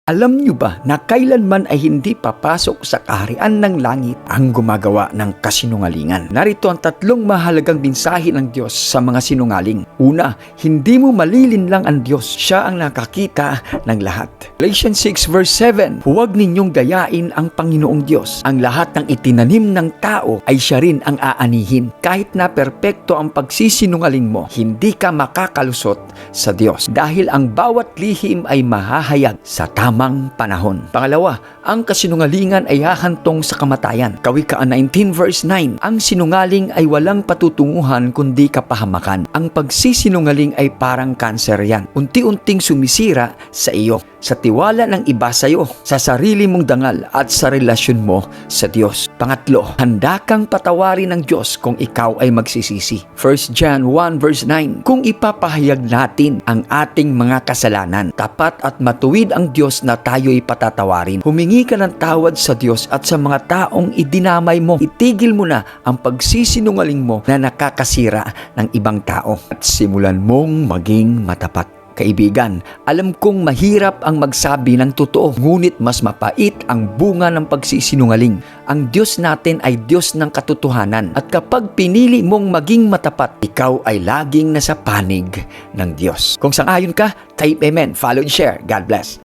Alam niyo ba na kailanman ay hindi papasok sa kaharian ng langit ang gumagawa ng kasinungalingan? Narito ang tatlong mahalagang mensahe ng Diyos sa mga sinungaling. Una, hindi mo malilinlang ang Diyos. Siya ang nakakita ng lahat. Galatians 6 verse 7, huwag ninyong dayain ang Panginoong Diyos. Ang lahat ng itinanim ng tao ay siya rin ang aanihin. Kahit na perpekto ang pagsisinungaling mo, hindi ka makakalusot sa Diyos. Dahil ang bawat lihim ay mahahayag sa tamang panahon. Pangalawa, ang kasinungalingan ay hahantong sa kamatayan. Kawikaan 19 verse 9, ang sinungaling ay walang patutunguhan kundi kapahamakan. Ang pagsisinungaling ay parang kanser yan. Unti-unting sumisira sa iyo, sa tiwala ng iba sa iyo, sa sarili mong dangal at sa relasyon mo sa Diyos. Pangatlo, handa kang patawarin ng Diyos kung ikaw ay magsisisi. 1 John 1 verse 9, kung ipapahayag natin ang ating mga kasalanan, tapat at matuwid ang Diyos na tayo'y patatawarin. Humingi ka ng tawad sa Diyos at sa mga taong idinamay mo. Itigil mo na ang pagsisinungaling mo na nakakasira ng ibang tao at simulan mong maging matapat. Kaibigan, alam kong mahirap ang magsabi ng totoo, ngunit mas mapait ang bunga ng pagsisinungaling. Ang Diyos natin ay Diyos ng katotohanan, at kapag pinili mong maging matapat, ikaw ay laging nasa panig ng Diyos. Kung sang-ayon ka, type amen, follow and share. God bless.